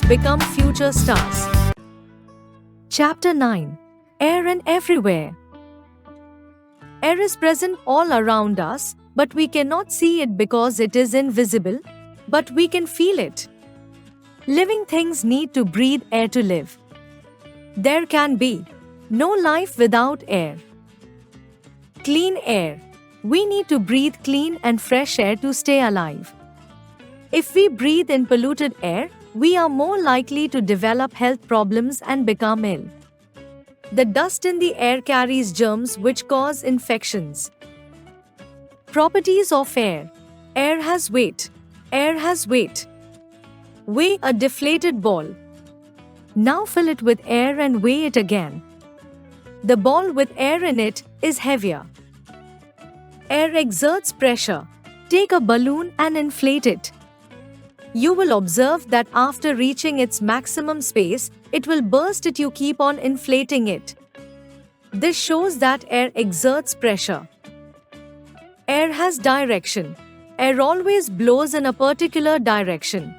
become future stars. Chapter 9. Air and Everywhere. Air is present all around us, but we cannot see it because it is invisible, but we can feel it. Living things need to breathe air to live. There can be no life without air. Clean air. We need to breathe clean and fresh air to stay alive. If we breathe in polluted air, we are more likely to develop health problems and become ill. The dust in the air carries germs which cause infections. Properties of air. Air has weight. Air has weight. Weigh a deflated ball. Now fill it with air and weigh it again. The ball with air in it is heavier. Air exerts pressure. Take a balloon and inflate it. You will observe that after reaching its maximum space, it will burst if you keep on inflating it. This shows that air exerts pressure. Air has direction. Air always blows in a particular direction.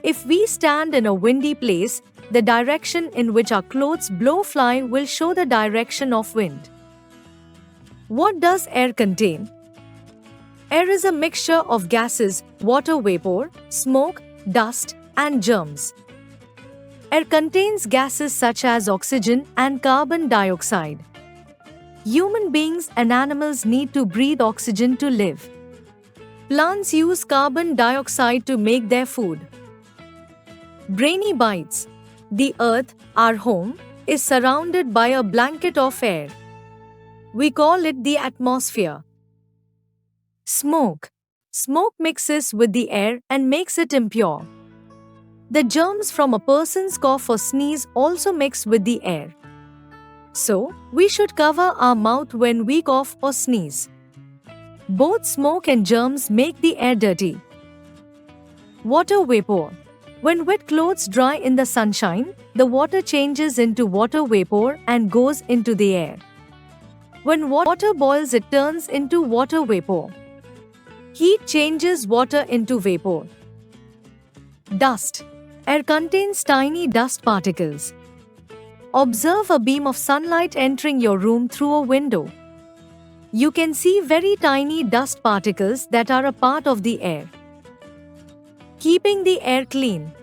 If we stand in a windy place, the direction in which our clothes blow fly will show the direction of wind. What does air contain? Air is a mixture of gases, water vapor, smoke, dust, and germs. Air contains gases such as oxygen and carbon dioxide. Human beings and animals need to breathe oxygen to live. Plants use carbon dioxide to make their food. Brainy bites. The earth, our home, is surrounded by a blanket of air. We call it the atmosphere. Smoke. Smoke mixes with the air and makes it impure. The germs from a person's cough or sneeze also mix with the air. So, we should cover our mouth when we cough or sneeze. Both smoke and germs make the air dirty. Water vapor. When wet clothes dry in the sunshine, the water changes into water vapor and goes into the air. When water boils, it turns into water vapor. Heat changes water into vapor. Dust. Air contains tiny dust particles. Observe a beam of sunlight entering your room through a window. You can see very tiny dust particles that are a part of the air. Keeping the air clean.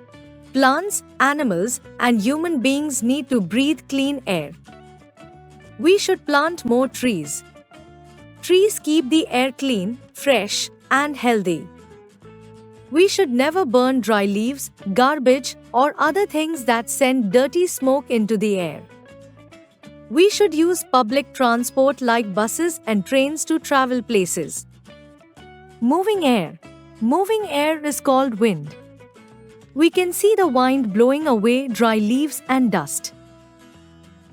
Plants, animals, and human beings need to breathe clean air. We should plant more trees. Trees keep the air clean, fresh, and healthy. We should never burn dry leaves, garbage, or other things that send dirty smoke into the air. We should use public transport like buses and trains to travel places. Moving air. Moving air is called wind. We can see the wind blowing away dry leaves and dust.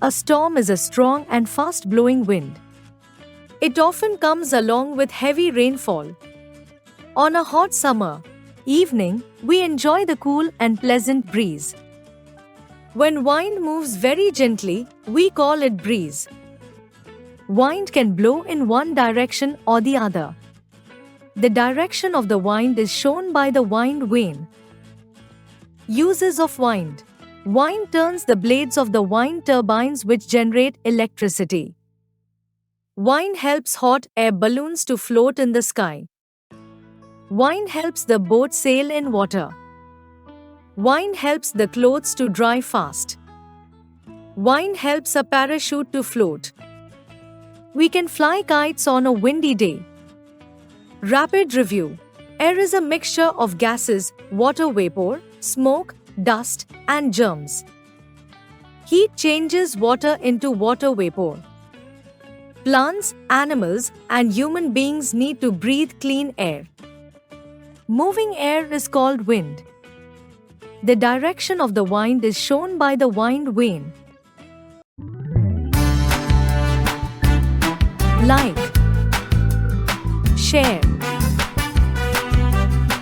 A storm is a strong and fast-blowing wind. It often comes along with heavy rainfall. On a hot summer evening, we enjoy the cool and pleasant breeze. When wind moves very gently, we call it breeze. Wind can blow in one direction or the other. The direction of the wind is shown by the wind vane. Uses of wind. Wind turns the blades of the wind turbines which generate electricity. Wind helps hot air balloons to float in the sky. Wind helps the boat sail in water. Wind helps the clothes to dry fast. Wind helps a parachute to float. We can fly kites on a windy day. Rapid review. Air is a mixture of gases, water vapor, smoke, dust, and germs. Heat changes water into water vapor. Plants, animals, and human beings need to breathe clean air. Moving air is called wind. The direction of the wind is shown by the wind vane. Like, share,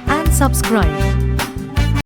and subscribe.